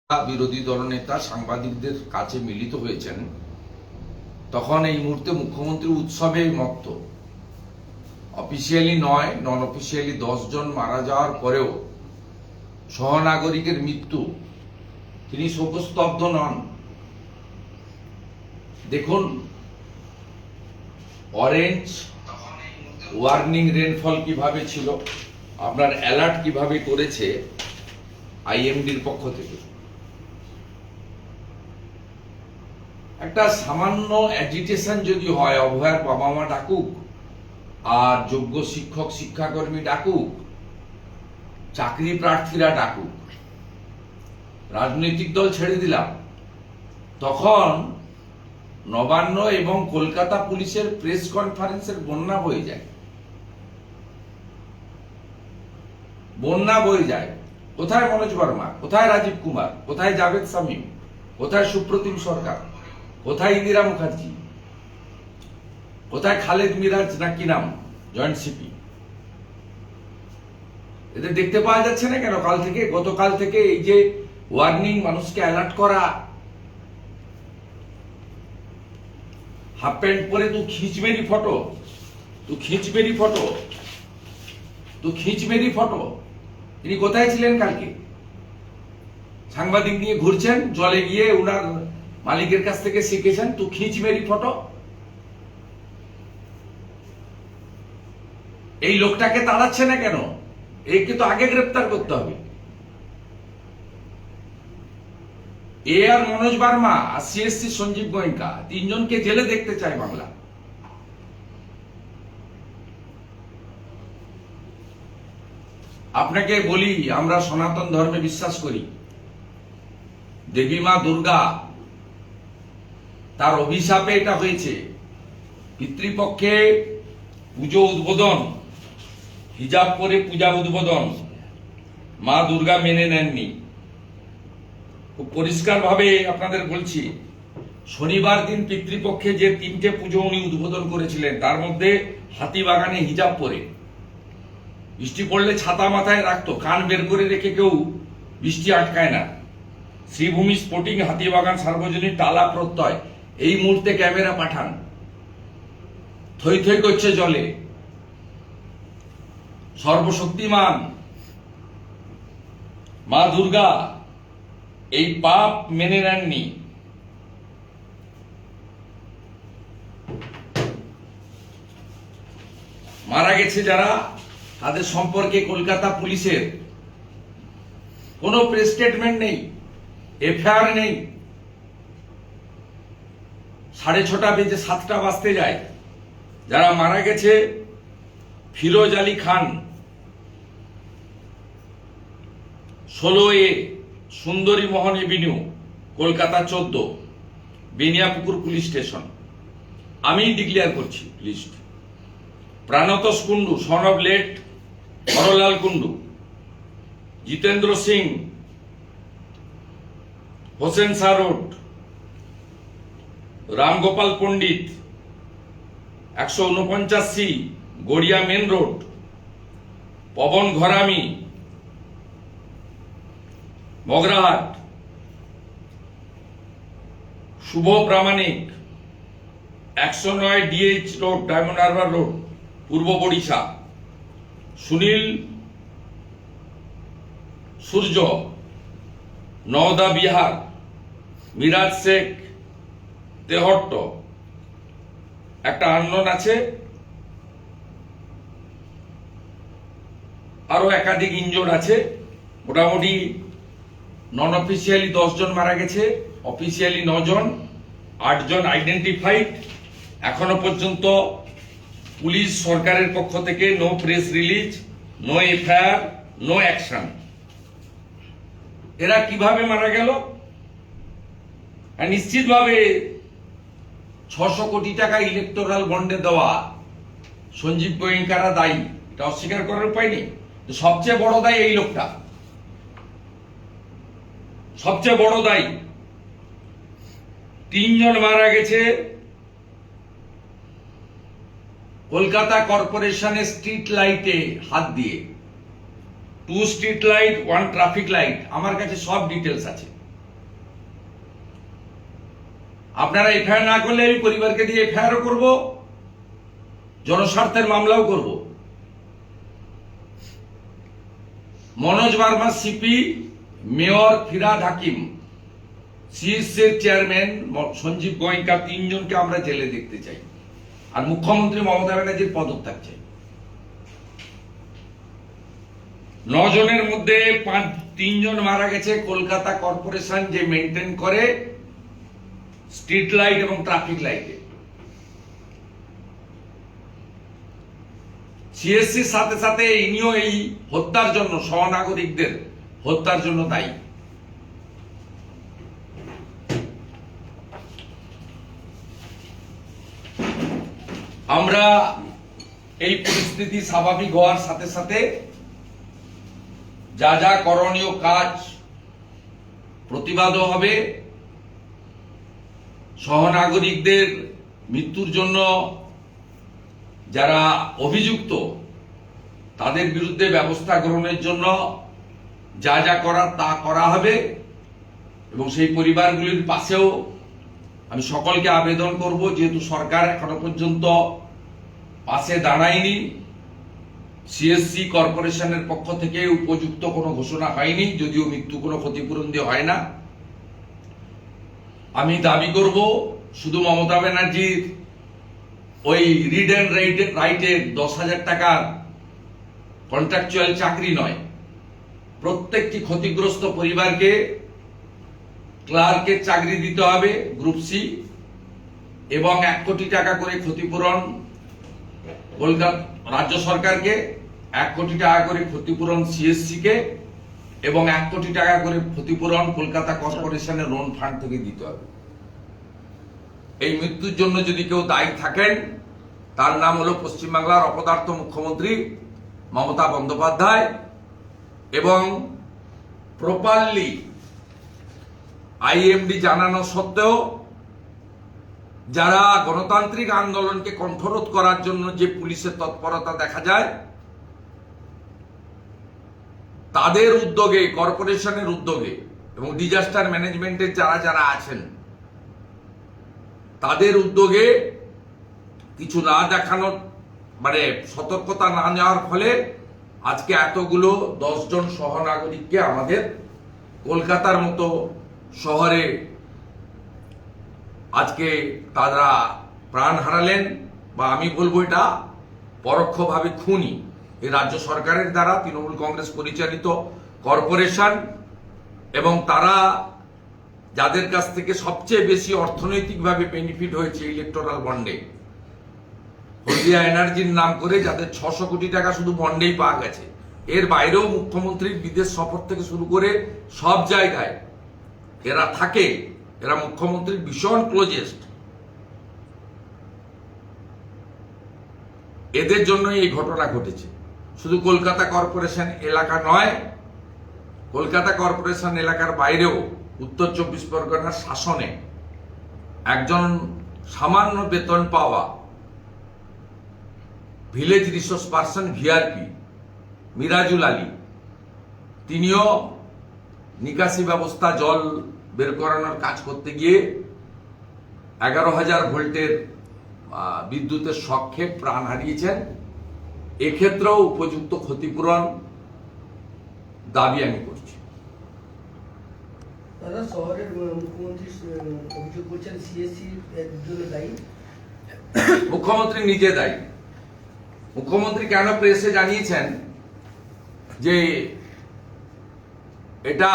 বিরোধী দলনেতা সাংবাদিকদের কাছে মিলিত হয়েছেন, তখন এই মুহূর্তে মুখ্যমন্ত্রী উৎসবে মত্ত। অফিসিয়ালি নয়, নন অফিসিয়ালি 10 জন মারা যাওয়ার পরেও সহনাগরিকের মৃত্যু, তিনি শোকস্তব্ধ নন। দেখুন, অরেঞ্জ ওয়ার্নিং রেনফল কিভাবে ছিল, আপনার অ্যালার্ট কিভাবে করেছে আইএমডির পক্ষ থেকে। একটা সামান্য অ্যাজিটেশন যদি হয়, অভয়ার বাবা মা ডাকুক, আর যোগ্য শিক্ষক শিক্ষাকর্মী ডাকুক, চাকরি প্রার্থীরা ডাকুক, রাজনৈতিক দল ছেড়ে দিলাম, তখন নবান্ন এবং কলকাতা পুলিশের প্রেস কনফারেন্সের বন্যা বয়ে যায়। বন্যা বয়ে যায়। কোথায় মনোজ বর্মা, কোথায় রাজীব কুমার, কোথায় জাভেদ শামীম, কোথায় সুপ্রতিম সরকার, কোথায় ইন্দিরা মুখার্জি, কোথায় খালেদ মিরাজ না কি নাম, জয়েন্ট সিপি? এদের দেখতে পাওয়া যাচ্ছে না কেন? কাল থেকে, গতকাল থেকে এই যে ওয়ার্নিং, মানুষকে অ্যালার্ট করা, হাফ প্যান্ট পরে তু খিঁচবেরি ফটো, তু খিঁচবেরি ফটো, তু খিঁচবেরি ফটো। তিনি কোথায় ছিলেন কালকে? সাংবাদিক নিয়ে ঘুরছেন, জলে গিয়ে উনার মালিকের কাছ থেকে শিখেছেন তু খিঁচবেরি ফটো। এই লোকটাকে তাড়াচ্ছে না কেন? একে তো আগে গ্রেপ্তার করতে হবে। এ আর মনোজ বার্মা আর সিএসসি সঞ্জীব গোয়েঙ্কা, তিনজনকে জেলে দেখতে চায় বাংলা। আপনাকে বলি, আমরা সনাতন ধর্মে বিশ্বাস করি। দেবী মা দুর্গা, তার অভিশাপে এটা হয়েছে। পিতৃপক্ষে পুজো উদ্বোধন, হিজাব পরে পূজা উদ্বোধন মা দুর্গা মেনে নেননি। খুব পরিষ্কার ভাবে আপনাদের বলছি, শনিবার দিন পিতৃপক্ষে যে 3টে পুজো উনি উদ্বোধন করেছিলেন, তার মধ্যে হাতিবাগানে হিজাব পরে, বৃষ্টি পড়লে ছাতা মাথায় রাখতো, কান বের করে রেখে কেউ বৃষ্টি আটকায় না। শ্রীভূমি স্পোর্টিং হাতিবাগান সার্বজনীন টালা প্রত্যয়, এই মুহূর্তে ক্যামেরা পাঠান, থই থই করছে জলে। সর্বশক্তিমান মা দুর্গা এই পাপ মেনে নেননি। মারা গেছে যারা, তাদের সম্পর্কে কলকাতা পুলিশের কোনো প্রেস স্টেটমেন্ট নেই, এফআইআর নেই। 6:30 বেজে 7টা বাজতে যায়। যারা মারা গেছে, Firoz Ali Khan, 16A Sundari Mohan avenue, Kolkata 14, Beniapukur police station. আমি ডিক্লেয়ার করছি list. Pranatosh Kundu, son of late Harlal Kundu, Jitendra Singh, Hossain Shah road, Ramgopal Pandit, 149C Garia main road, Pawan Gharami, Magrahat, Subho Pramanik, 109 DH road, Diamond Harbour road, Purba Barisha, Sunil সূর্য, নওদা বিহার, মিরাজ শেখ, তেহট্ট। একটা আননোন আছে, আরো একাধিক ইনজোর্ড আছে। মোটামুটি নন অফিসিয়ালি 10 জন মারা গেছে, অফিসিয়ালি 9 জন, 8 জন আইডেন্টিফাইড। এখনো পর্যন্ত পুলিশ সরকারের পক্ষ থেকে no press release, no FIR, no action. এরা কিভাবে মারা গেল? নিশ্চিতভাবে 600 কোটি টাকা ইলেকটোরাল বন্ডে দেওয়া সঞ্জীব গোয়েঙ্কারা দায়ী, এটা অস্বীকার করার উপায় নেই। সবচেয়ে বড় দায়ী এই লোকটা, সবচেয়ে বড় দায়ী। 3 জন মারা গেছে কলকাতা কর্পোরেশনের স্ট্রিট লাইটে হাত দিয়ে। 2 স্ট্রিট লাইট, 1 ট্রাফিক লাইট। আমার কাছে সব ডিটেলস আছে। আপনারা এফআইআর না করলে আমি পরিবারকে দিয়ে এফআইআরও করব, জনস্বার্থের মামলাও করব। মনোজ বার্মা সিপি, মেয়র ফিরাদ হাকিম, সিএসসির চেয়ারম্যান সঞ্জীব গোয়েঙ্কা, 3 জনকে আমরা জেলে দেখতে চাই। আর মুখ্যমন্ত্রী মমতা ব্যানার্জির পদত্যাগ চাই। 9 জনের মধ্যে 3 জন মারা গেছে কলকাতা কর্পোরেশন যে মেনটেন করে স্ট্রিট লাইট এবং ট্রাফিক লাইটে। সিএসসির সাথে সাথে ইনিও এই হত্যার জন্য, সহনাগরিকদের হত্যার জন্য দায়ী। আমরা এই পরিস্থিতি স্বাভাবিক হওয়ার সাথে সাথে যা যা করণীয় কাজ প্রতিবাদও হবে। সহনাগরিকদের মৃত্যুর জন্য যারা অভিযুক্ত তাদের বিরুদ্ধে ব্যবস্থা গ্রহণের জন্য যা যা করার তা করা হবে। এবং সেই পরিবারগুলির পাশেও আমি সকলকে আবেদন করব, যেহেতু সরকার এখনো পর্যন্ত পাশে দাঁড়ায়নি, সিএসসি কর্পোরেশনের পক্ষ থেকে উপযুক্ত কোনো ঘোষণা হয়নি, যদিও মৃত্যু কোনো ক্ষতিপূরণ দিয়ে হয় না। আমি দাবি করব শুধু মমতা ব্যানার্জির ওই রিড অ্যান্ড রাইটের 10,000 টাকার কন্ট্রাকচুয়াল চাকরি নয়, প্রত্যেকটি ক্ষতিগ্রস্ত পরিবারকে ক্লার্কের চাকরি দিতে হবে গ্রুপ সি, এবং 1 কোটি টাকা করে ক্ষতিপূরণ কলকাতা রাজ্য সরকারকে, 1 কোটি টাকা করে ক্ষতিপূরণ সিএসসি কে, এবং 1 কোটি টাকা করে ক্ষতিপূরণ কলকাতা কর্পোরেশনের লোন ফান্ড থেকে দিতে হবে। এই মৃত্যুর জন্য যদি কেউ দায়ী থাকেন, তার নাম হলো পশ্চিমবাংলার অপদার্থ মুখ্যমন্ত্রী মমতা বন্দ্যোপাধ্যায়। এবং প্রপারলি আইএমডি জানানো সত্ত্বেও যারা গণতান্ত্রিক আন্দোলনকে কণ্ঠরোধ করার জন্য যে পুলিশের তৎপরতা দেখা যায়, তাদের উদ্যোগে, কর্পোরেশনের উদ্যোগে এবং ডিজাস্টার ম্যানেজমেন্টের যারা যারা আছেন তাদের উদ্যোগে কিছু না দেখানোর, মানে সতর্কতা না নেওয়ার ফলে আজকে এতগুলো 10 জন সহনাগরিককে আমাদের কলকাতার মতো শহরে আজকে তারা প্রাণ হারালেন। বা আমি বলবো এটা পরোক্ষভাবে খুনি এই রাজ্য সরকারের দ্বারা, তৃণমূল কংগ্রেস পরিচালিত কর্পোরেশন, এবং তারা যাদের কাছ থেকে সবচেয়ে বেশি অর্থনৈতিকভাবে বেনিফিট হয়েছে ইলেকটোরাল বন্ডে, হলদিয়া এনার্জির নাম করে যাদের 600 কোটি টাকা শুধু বন্ডেই পাওয়া গেছে। এর বাইরেও মুখ্যমন্ত্রীর বিদেশ সফর থেকে শুরু করে সব জায়গায় এরা থাকে, এরা মুখ্যমন্ত্রীর ভীষণ ক্লোজেস্ট। এদের জন্যই এই ঘটনা ঘটেছে। শুধু কলকাতা কর্পোরেশন এলাকা নয়, কলকাতা কর্পোরেশন এলাকার বাইরেও উত্তর 24 পরগনার শাসনে একজন সামান্য বেতন পাওয়া village resource person VRP Mirajul Ali, তিনিও নিকাশি ব্যবস্থা জল বের করানোর কাজ করতে গিয়ে 11,000 ভোল্টের বিদ্যুতের শকে প্রাণ হারিয়েছেন। এক্ষেত্রেও উপযুক্ত ক্ষতিপূরণ দাবি আমি করছি। দাদা, শহরের মুখ্যমন্ত্রী অভিযোগ করছেন সিএসসি এর জন্য দায়ী। মুখ্যমন্ত্রী নিজে দায়ী। মুখ্যমন্ত্রী কেন প্রেসে জানিয়েছেন যে এটা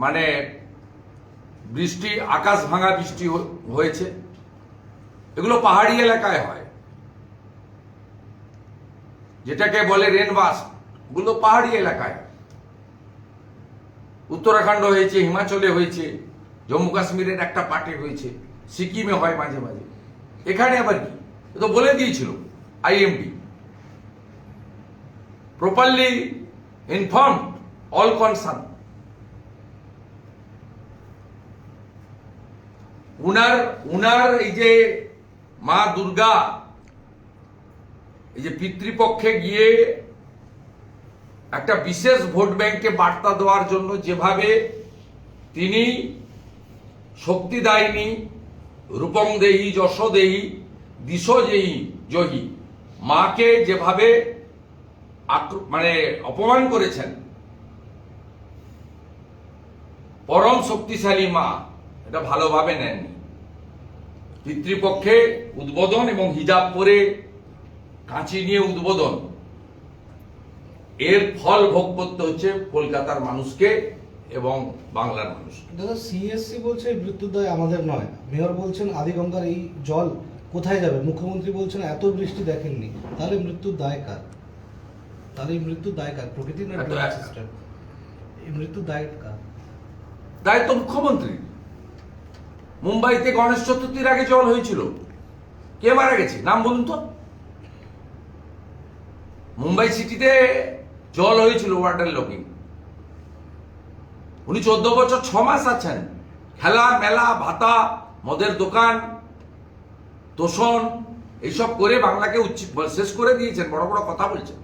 মানে বৃষ্টি, আকাশ ভাঙা বৃষ্টি হয়েছে, এগুলো পাহাড়ি এলাকায় হয়, যেটাকে বলে রেনবাস্ট, গুলো পাহাড়ি এলাকায়। উত্তরাখণ্ড হয়েছে, হিমাচলে হয়েছে, জম্মু কাশ্মীরের একটা পার্টে হয়েছে, সিকিমে হয় মাঝে মাঝে। এখানে আবার কি, তো বলে দিয়েছিল IMD, properly inform all concern. উনার এই যে মা দুর্গা, এই যে পিতৃপক্ষে গিয়ে একটা বিশেষ ভোট ব্যাংকে বার্তা দেওয়ার জন্য যেভাবে তিনি শক্তি দায়িনী রূপং দেহি যশ দেহি দিশ যেহি জহি, মাকে যেভাবে মানে অপমান করেছেন, পরম শক্তিশালী মা এটা ভালোভাবে নেননি। পিতৃপক্ষে উদ্বোধন এবং হিজাব পরে কাঁচি নিয়ে উদ্বোধন, এর ফল ভোগ করতে হচ্ছে কলকাতার মানুষকে এবং বাংলার মানুষকে। দাদা, সিএসসি বলছে এই মৃত্যুদায় আমাদের নয়, মেয়র বলছেন আদিগঙ্গার এই জল কোথায় যাবে, মুখ্যমন্ত্রী বলছেন এত বৃষ্টি দেখেননি, তাহলে মৃত্যুর দায় কার? তাহলে এই মৃত্যুর দায় কার? প্রকৃতি না সিস্টেম? এই মৃত্যুর দায় কার? দায়িত্ব মুখ্যমন্ত্রী। মুম্বাইতে গণেশ চতুর্থীর আগে জল হয়েছিল, কে মারা গেছে নাম বলুন তো? মুম্বাই সিটিতে জল হয়েছিল ওয়াটার লকিং। উনি 14 বছর 6 মাস আছেন। খেলা মেলা ভাতা, মদের দোকান, তোষণ এইসব করে বাংলাকে শেষ করে দিয়েছেন, বড় বড় কথা বলছেন।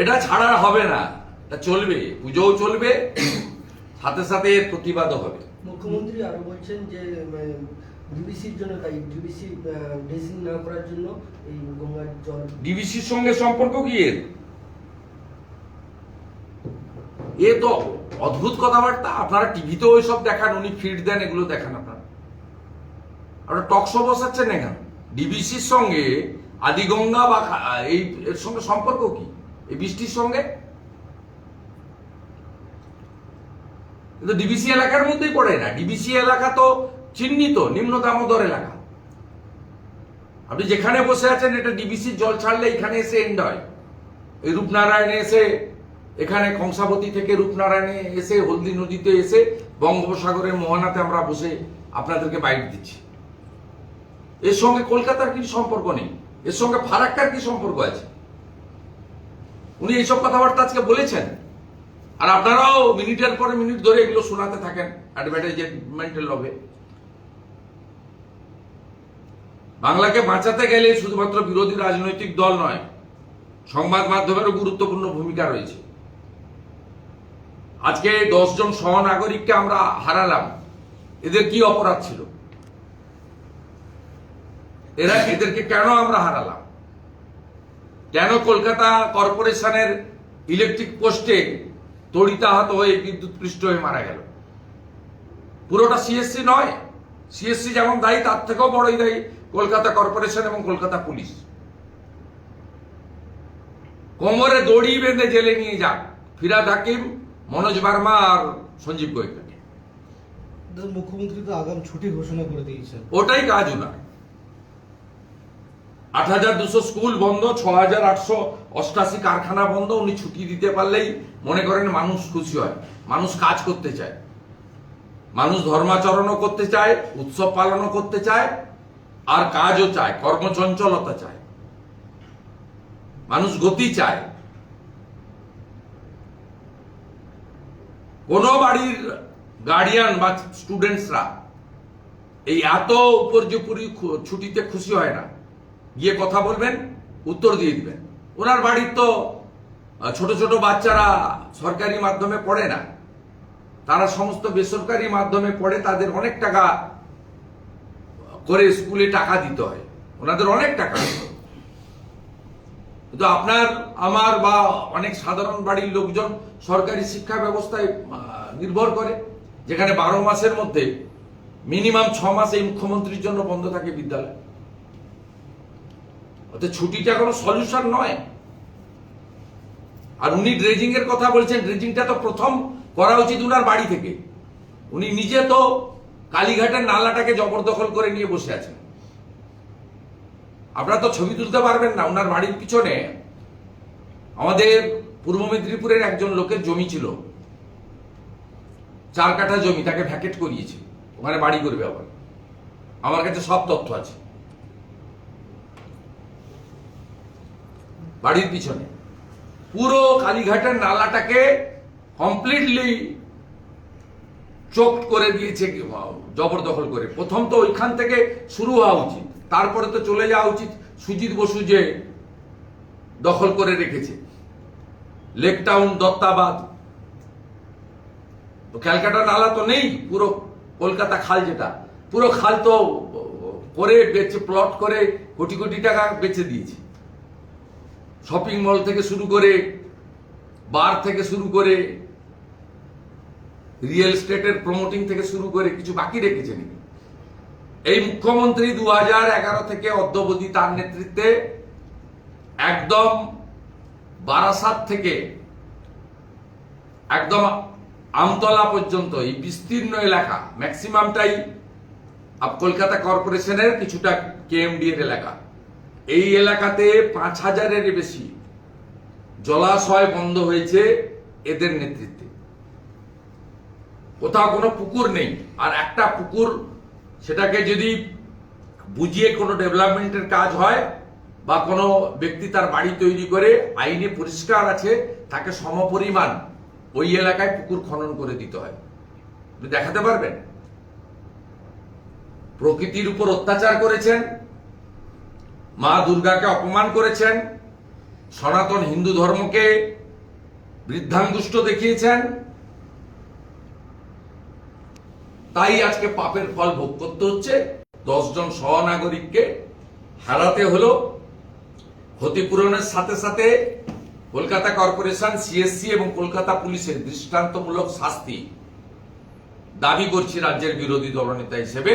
এটা ছাড়া হবে না, এটা চলবে, পুজোও চলবে, সাথে সাথে এর প্রতিবাদও হবে। মুখ্যমন্ত্রী আরো বলছেন যে ডিবিসির জন্য, তাই ডিবিসি ড্রেসিং না করার জন্য এই গঙ্গার জল। ডিবিসির সঙ্গে সম্পর্ক কি এর? এ তো অদ্ভুত কথাবার্তা। আপনারা টিভিতেও ওইসব দেখান, উনি ফিড দেন, এগুলো দেখান আপনারা। আপনারা টক শো বসাচ্ছেন এখানে। ডিবিসির সঙ্গে আদিগঙ্গা বা এই এর সঙ্গে সম্পর্ক কি? এই বৃষ্টির সঙ্গে? কিন্তু ডিবিসি এলাকার মধ্যেই পড়ে না। ডিবিসি এলাকা তো চিহ্নিত নিম্ন দামোদর এলাকা। আপনি যেখানে বসে আছেন, এটা ডিবিসির জল ছাড়লে এখানে এসে এন্ড হয়। এই রূপনারায়ণে এসে, এখানে কংসাবতী থেকে রূপনারায়ণে এসে, হলদি নদীতে এসে, বঙ্গোপসাগরের মোহনাতে আমরা বসে আপনাদেরকে বাইট দিচ্ছি। এর সঙ্গে কলকাতার কি সম্পর্ক নেই? এর সঙ্গে ফারাক্কার কি সম্পর্ক আছে? উনি এইসব কথাবার্তা আজকে বলেছেন, আর আপনারাও মিনিটের পরে মিনিট ধরে এগুলো শোনাতে থাকেন অ্যাডভার্টাইজমেন্টের লোভে। বাংলাকে বাঁচাতে গেলে শুধুমাত্র বিরোধী রাজনৈতিক দল নয়, সংবাদ মাধ্যমেরও গুরুত্বপূর্ণ ভূমিকা রয়েছে। আজকে 10 জন সহনাগরিককে আমরা হারালাম, এদের কি অপরাধ ছিল? এদেরকে কেন আমরা হারালাম? কেন কলকাতা কর্পোরেশনের ইলেকট্রিক পোস্টে তড়িতাহত হয়ে বিদ্যুৎপৃষ্ট হয়ে মারা গেল? পুরোটা সিএসসি নয়। সিএসসি যেমন দায়ী, তার থেকেও বড়ই দায়ী কলকাতা কর্পোরেশন এবং কলকাতা পুলিশ। কোমরে দড়ি বেঁধে জেলে নিয়ে যাক ফিরাদ হাকিম, মনোজ বার্মা আর সঞ্জীব গোয়েঙ্কাকে। মুখ্যমন্ত্রী তো আগাম ছুটি ঘোষণা করে দিয়েছেন। ওটাই কাজ উনার। ৮,২০০ স্কুল বন্ধ, ৬,৮৮৮ কারখানা বন্ধ। উনি ছুটি দিতে পারলেই মনে করেন মানুষ খুশি হয়। মানুষ কাজ করতে চায়, মানুষ ধর্মাচরণও করতে চায়, উৎসব পালনও করতে চায়, আর কাজও চায়, কর্মচঞ্চলতা চায়, মানুষ গতি চায়। কোন বাড়ির গার্ডিয়ান বা স্টুডেন্টসরা এই এত উপর্যুপরি ছুটিতে খুশি হয় না। গিয়ে কথা বলবেন, উত্তর দিয়ে দিবেন। ওনার বাড়ির তো ছোট ছোট বাচ্চারা সরকারি মাধ্যমে পড়ে না, তারা সমস্ত বেসরকারি মাধ্যমে পড়ে। তাদের অনেক টাকা করে স্কুলে টাকা দিতে হয়, ওনাদের অনেক টাকা। কিন্তু আপনার আমার বা অনেক সাধারণ বাড়ির লোকজন সরকারি শিক্ষা ব্যবস্থায় নির্ভর করে, যেখানে 12 মাসের মধ্যে মিনিমাম 6 মাস এই মুখ্যমন্ত্রীর জন্য বন্ধ থাকে বিদ্যালয়। অর্থাৎ ছুটিটা কোনো সলিউশন নয়। আর উনি ড্রেজিং এর কথা বলছেন, ড্রেজিংটা তো প্রথম করা উচিত উনার বাড়ি থেকে। উনি নিজে তো কালীঘাটের নালাটাকে জবরদখল করে নিয়ে বসে আছেন। আপনারা তো ছবি তুলতে পারবেন না। উনার বাড়ির পিছনে আমাদের পূর্ব মেদিনীপুরের একজন লোকের জমি ছিল, 4 কাঠা জমি, তাকে ভ্যাকেট করিয়েছে, ওখানে বাড়ি করবে। আবার আমার কাছে সব তথ্য আছে। বাড়ির পিছনে পুরো কালীঘাটের নালাটাকে কমপ্লিটলি চোখ করে দিয়েছে জবরদখল করে। প্রথম তো ওইখান থেকে শুরু হওয়া উচিত, তারপরে তো চলে যাওয়া উচিত সুজিত বসু যে দখল করে রেখেছে লেক টাউন, দত্তাবাদ। তো ক্যালকাটা নালা তো নেই, পুরো কলকাতা খাল যেটা, পুরো খাল তো করে বেচে, প্লট করে কোটি কোটি টাকা বেচে দিয়েছে। শপিং মল থেকে শুরু করে, বার থেকে শুরু করে, রিয়েল এস্টেটের প্রমোটিং থেকে শুরু করে কিছু বাকি রেখেছে নাকি? এই মুখ্যমন্ত্রী 2011 থেকে অদ্যাবধি তার নেতৃত্বে একদম বারাসাত থেকে একদম আমতলা পর্যন্ত এই বিস্তীর্ণ এলাকা, ম্যাক্সিমামটাই কলকাতা কর্পোরেশনের, কিছুটা কেএমডি এর এলাকা। এই এলাকাতে 5000-এর বেশি জলাশয় বন্ধ হয়েছে এদের নেতৃত্বে। কোথাও কোনো পুকুর নেই, আর একটা পুকুর সেটাকে যদি বুঝিয়ে কোনো ডেভেলপমেন্টের কাজ হয় বা কোনো ব্যক্তি তার বাড়ি তৈরি করে আইনে পরিষ্কার আছে, তাকে সমপরিমাণ ওই এলাকায় পুকুর খনন করে দিতে হয়। আপনি দেখাতে পারবেন? প্রকৃতির উপর অত্যাচার করেছেন, মা দুর্গাকে অপমান করেছেন, সনাতন হিন্দু ধর্মকে বৃদ্ধাঙ্গুষ্ঠ দেখিয়েছেন, তাই আজকে পাপের ফল ভোগ করতে হচ্ছে। 10 জন সহনাগরিককে হারাতে হলো। ক্ষতিপূরণের সাথে সাথে কলকাতা কর্পোরেশন, সিএসসি এবং কলকাতা পুলিশের দৃষ্টান্তমূলক শাস্তি দাবি করছি রাজ্যের বিরোধী দলনেতা হিসেবে,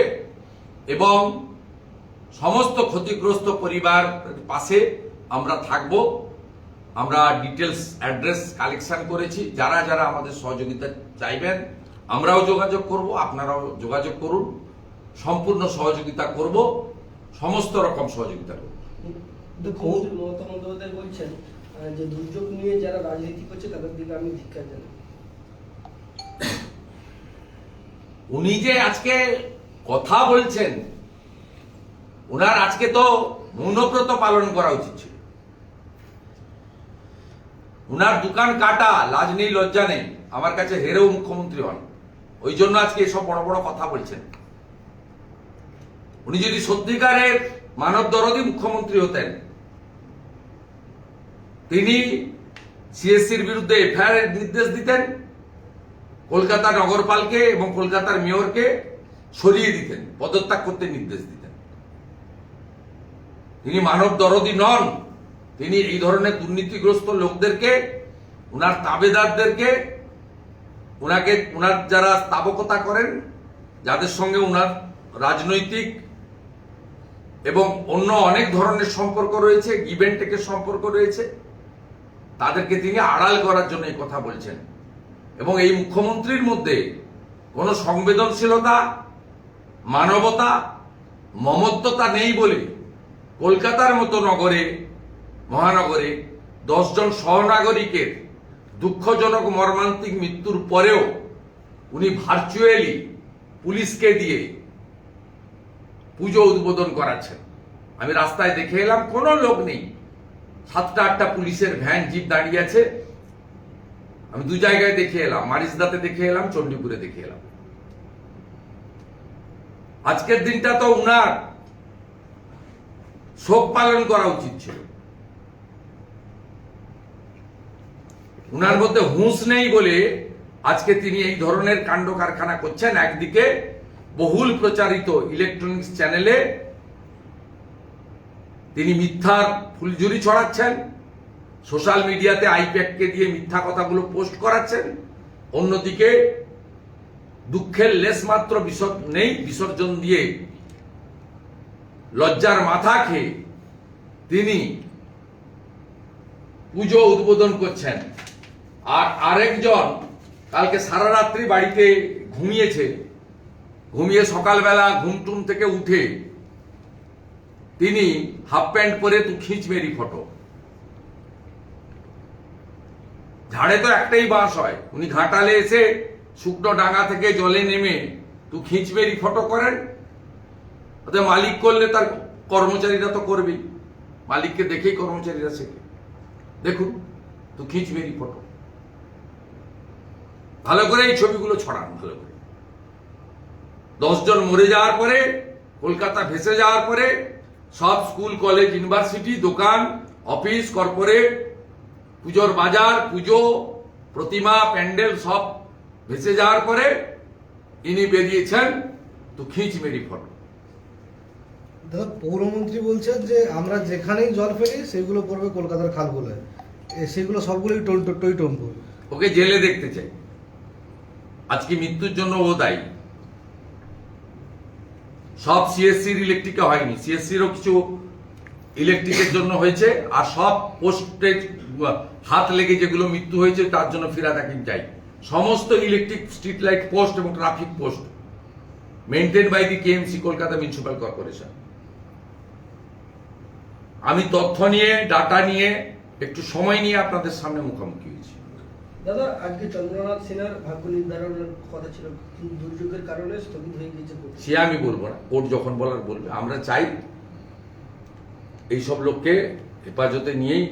এবং সমস্ত ক্ষতিগ্রস্ত পরিবার পাশে আমরা থাকব। আমরা ডিটেলস অ্যাড্রেস কালেকশন করেছি, যারা যারা আমাদের সহযোগিতা চাইবেন আমরাও যোগাযোগ করব, আপনারাও যোগাযোগ করুন, সম্পূর্ণ সহযোগিতা করব, সমস্ত রকম সহযোগিতা করব। মুখ্যমন্ত্রী মমতা বন্দ্যোপাধ্যায় বলছেন যে দুর্যোগ নিয়ে যারা রাজনীতি করছে তাদের দিকে আমি ধিক্কার জানাই। উনি যে আজকে কথা বলছেন, উনার আজকে তো মৌনব্রত পালন করা উচিত ছিল। উনার দোকান কাটা, লাজ নেই লজ্জা নেই, আমার কাছে হেরেও মুখ্যমন্ত্রী হন, ওই জন্য আজকে এসব বড় বড় কথা বলছেন। উনি যদি সত্যিকারের মানব দরদী মুখ্যমন্ত্রী হতেন, তিনি সিএসসির বিরুদ্ধে এফআইআর এর নির্দেশ দিতেন, কলকাতা নগরপালকে এবং কলকাতার মেয়রকে সরিয়ে দিতেন, পদত্যাগ করতে নির্দেশ দিতেন। তিনি মানব দরদী নন, তিনি এই ধরনের দুর্নীতিগ্রস্ত লোকদেরকে, উনার তাবেদারদেরকে, উনার যারা স্থাপকতা করেন, যাদের সঙ্গে উনার রাজনৈতিক এবং অন্য অনেক ধরনের সম্পর্ক রয়েছে, গিভ এন্ড টেকের সম্পর্ক রয়েছে, তাদেরকে তিনি আড়াল করার জন্য এই কথা বলছেন। এবং এই মুখ্যমন্ত্রীর মধ্যে কোনো সংবেদনশীলতা, মানবতা, মমত্বতা নেই বলে কলকাতার মতো নগরে, মহানগরে 10 জন সহনাগরিকের দুঃখজনক মর্মান্তিক মৃত্যুর পরেও উনি ভার্চুয়ালি পুলিশকে দিয়ে পুজো উদ্বোধন করাচ্ছেন। আমি রাস্তায় দেখে এলাম, কোনো লোক নেই, 7টা-8টা পুলিশের ভ্যান, জিপ দাঁড়িয়ে আছে। আমি 2 জায়গায় দেখে এলাম, মারিসদাতে দেখে এলাম, চণ্ডীপুরে দেখে এলাম। আজকের দিনটা তো উনার শোক পালন করা উচিত ছিল। উনার মধ্যে হুঁশ নেই বলে আজকে তিনি এই ধরনের কাণ্ড কারখানা করছেন। একদিকে বহুল প্রচারিত ইলেকট্রনিক্স চ্যানেলে তিনি মিথ্যার ফুলঝুরি ছড়াচ্ছেন, সোশ্যাল মিডিয়াতে আইপ্যাককে দিয়ে মিথ্যা কথাগুলো পোস্ট করাচ্ছেন, অন্যদিকে দুঃখের লেশমাত্র বিসর্জন দিয়ে লজ্জার মাথা খেয়ে তিনি পুজো উদ্বোধন করছেন। আর আরেকজন কালকে সারা রাত্রি বাড়িতে ঘুমিয়েছে, ঘুমিয়ে সকালবেলা ঘুমটুম থেকে উঠে তিনি হাফ প্যান্ট পরে তু খিঁচ মেরি ফটো। ঝাড়ে তো একটাই বাস হয়, উনি ঘাটালে এসে শুকনো ডাঙ্গা থেকে জলে নেমে তু খিঁচ মেরি ফটো করেন। মালিক করলে তার কর্মচারীরা তো করবেই, মালিককে দেখেই কর্মচারীরা শেখে। দেখুন তো খিঁচ মেরি ফটো, ভালো করে এই ছবিগুলো ছড়ান, ভালো করে। 10 জন মরে যাওয়ার পরে, কলকাতা ভেসে যাওয়ার পরে, সব স্কুল, কলেজ, ইউনিভার্সিটি, দোকান, অফিস, কর্পোরেট, পুজোর বাজার, পুজো, প্রতিমা, প্যান্ডেল সব ভেসে যাওয়ার পরে ইনি বেরিয়েছেন তো খিঁচ মেরি ফটো। দাদা পৌরমন্ত্রী বলছেন যে আমরা যেখানেই জল ফেলি সেগুলো পড়বে কলকাতার খালগুলোয়, সেগুলো সবগুলোই টই টম্বু। ওকে জেলে দেখতে চাই। আজকে মৃত্যুর জন্য ও দায়ী। সব সিএসসির ইলেকট্রিকে হয়নি, সিএসসিরও কিছু ইলেকট্রিকের জন্য হয়েছে, আর সব পোস্টে হাত লেগে যেগুলো মৃত্যু হয়েছে তার জন্য ফিরাদ হাকিম চাই। সমস্ত ইলেকট্রিক স্ট্রিট লাইট পোস্ট এবং traffic post maintain by the KMC Kolkata municipal corporation. আমি তথ্য নিয়ে ডাটা নিয়ে একটু সময় নিয়ে আপনাদের সামনে মুখোমুখি হয়েছি। দাদা আজকে চন্দ্রনাথ সিনহার ভাগ্য নির্ধারণের কথা ছিল, কিন্তু দুর্যোগের কারণে স্থগিত হয়ে গিয়েছে। সে আমি বলবো না, কোর্ট যখন বলার বলবে। আমরা চাই এইসব লোককে হেফাজতে নিয়েই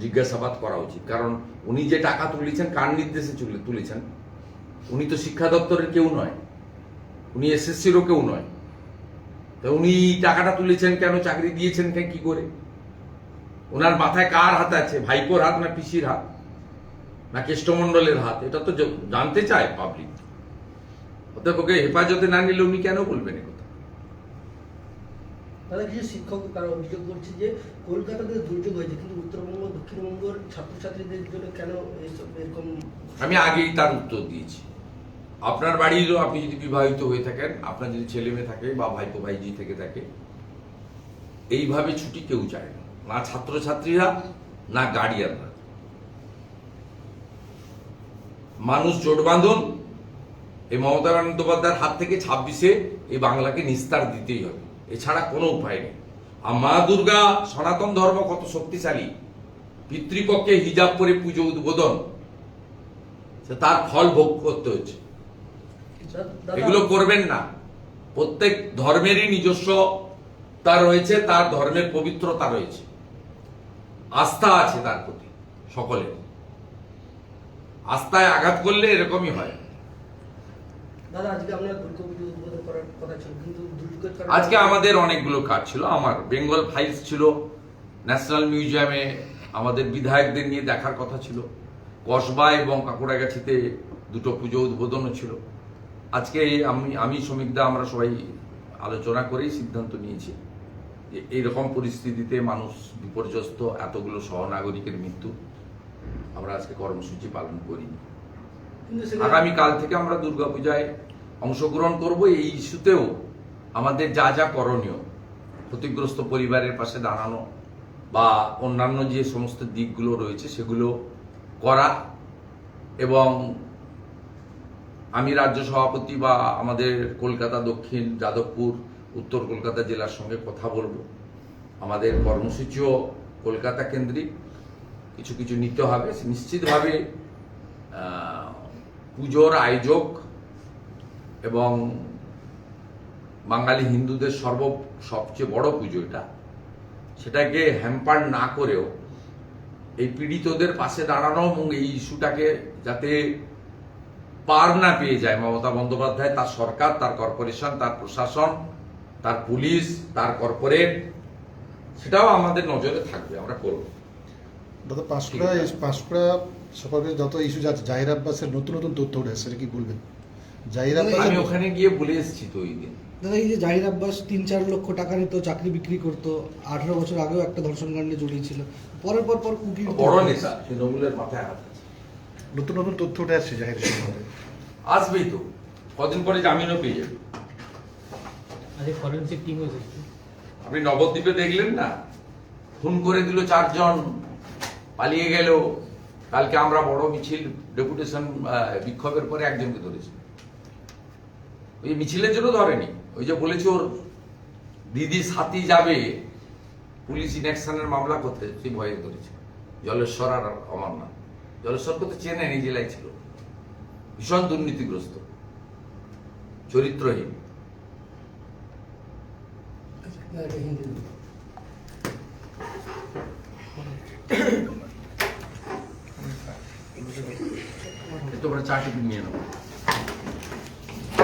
জিজ্ঞাসাবাদ করা উচিত, কারণ উনি যে টাকা তুলেছেন কার নির্দেশে তুলেছেন? উনি তো শিক্ষা দপ্তরের কেউ নয়, উনি এসএসসিরও কেউ নয়। তা উনি টাকাটা তুলেছেন কেন, চাকরি দিয়েছেন কি করে? ওনার মাথায় কার হাত আছে? ভাইপোর হাত না পিসির হাত না কেষ্টমণ্ডলের হাত? এটা তো জানতে চায় পাবলিক। অতএব ওকে হেফাজতে না নিলে উনি কেন বলবেন কথা? দাদা কিছু শিক্ষক তারা অভিযোগ করছে যে কলকাতাতে দুর্যোগ হয়েছে, কিন্তু উত্তরবঙ্গ দক্ষিণবঙ্গের ছাত্রছাত্রীদের জন্য কেন এইসব এরকম? আমি আগেই তার উত্তর দিয়েছি। আপনার বাড়িরও আপনি যদি বিবাহিত হয়ে থাকেন, আপনার যদি ছেলে মেয়ে থাকে বা ভাইপো ভাইজি থেকে থাকে, এইভাবে ছুটি কেউ চায় না, না ছাত্রছাত্রীরা না গার্ডিয়ানরা। মানুষ জোট বাঁধুন, এই মমতা বন্দ্যোপাধ্যায়ের হাত থেকে 26-এ এই বাংলাকে নিস্তার দিতেই হবে, এছাড়া কোনো উপায় নেই। আর মা দুর্গা সনাতন ধর্ম কত শক্তিশালী, পিতৃপক্ষে হিজাব পরে পুজো উদ্বোধন, তার ফল ভোগ করতে হচ্ছে। এগুলো করবেন না। প্রত্যেক ধর্মেরই নিজস্ব তার রয়েছে, তার ধর্মের পবিত্রতা রয়েছে, আস্থা আছে তার প্রতি সকলের। আস্থায় আঘাত করলে এরকমই হয়। দাদা আজকে আমরা দুর্গাপুজো উদ্বোধন করার কথা ছিল, কিন্তু দুর্যোগের কারণে আজকে আমাদের অনেকগুলো কাজ ছিল। আমার বেঙ্গল ফাইলস ছিল, ন্যাশনাল মিউজিয়ামে আমাদের বিধায়কদের নিয়ে দেখার কথা ছিল, কসবা এবং কাকুড়াগাছিতে দুটো পুজো উদ্বোধনও ছিল। আজকে আমি শ্রমিকদা আমরা সবাই আলোচনা করেই সিদ্ধান্ত নিয়েছি যে এইরকম পরিস্থিতিতে মানুষ বিপর্যস্ত, এতগুলো সহনাগরিকের মৃত্যু, আমরা আজকে কর্মসূচি পালন করিনি। আগামীকাল থেকে আমরা দুর্গাপূজায় অংশগ্রহণ করব। এই ইস্যুতেও আমাদের যা যা করণীয়, ক্ষতিগ্রস্ত পরিবারের পাশে দাঁড়ানো বা অন্যান্য যে সমস্ত দিকগুলো রয়েছে সেগুলো করা, এবং আমি রাজ্য সভাপতি বা আমাদের কলকাতা দক্ষিণ, যাদবপুর, উত্তর কলকাতা জেলার সঙ্গে কথা বলবো। আমাদের কর্মসূচিও কলকাতা কেন্দ্রিক কিছু কিছু নিতে হবে। নিশ্চিতভাবে পুজোর আয়োজক এবং বাঙালি হিন্দুদের সবচেয়ে বড় পুজো এটা, সেটাকে হ্যাম্পার না করেও এই পীড়িতদের পাশে দাঁড়ানো এবং এই ইস্যুটাকে যাতে পার না পেয়ে যায় মমতা বন্দ্যোপাধ্যায়, তার সরকার, তার কর্পোরেশন, তার প্রশাসন, তার পুলিশ, তার কর্পোরেট, সেটাও আমাদের নজরে থাকবে, আমরা করব। দাদা পাঁশকুড়া সকালে যত ইস্যু যাচ্ছে, জাহির আব্বাসের নতুন নতুন তথ্য উঠে সেটা কি বলবেন? জাহির আব্বাস, আমি ওখানে গিয়ে বলে এসেছি তো ওই দিন। দাদা এই যে জাহির আব্বাস 3-4 লক্ষ টাকা নিত, চাকরি বিক্রি করতো, 18 বছর আগেও একটা ধর্ষণ কাণ্ডে জড়িয়েছিল, পরের পর কুকির বড় নেতা, তৃণমূলের মাথায় হাত আছে। নতুন নতুন তথ্য উঠে আসছে জাহির সম্বন্ধে। আসবেই তো, কদিন পরে জামিনও পেয়ে যাবে। আজকে ফরেনসিক টিম হয়েছে। আপনি নবদ্বীপে দেখলেন না, খুন করে দিল 4 জন, পালিয়ে গেল। কালকে আমরা বড় মিছিল ডেপুটেশন বিক্ষোভের পরে একজনকে ধরেছি। ওই মিছিলের জন্য ধরেনি, ওই যে বলেছে ওর দিদি সাথী যাবে পুলিশ ইনঅ্যাকশনের মামলা করতে, সেই ভয়ে ধরেছে। জলেশ্বর আর অমরনাথ। জলেশ্বরকে তো চেনেন, এই জেলায় ছিল, ভীষণ দুর্নীতিগ্রস্ত, চরিত্রহীন। তোমরা চাকরি নিয়ে নেবো।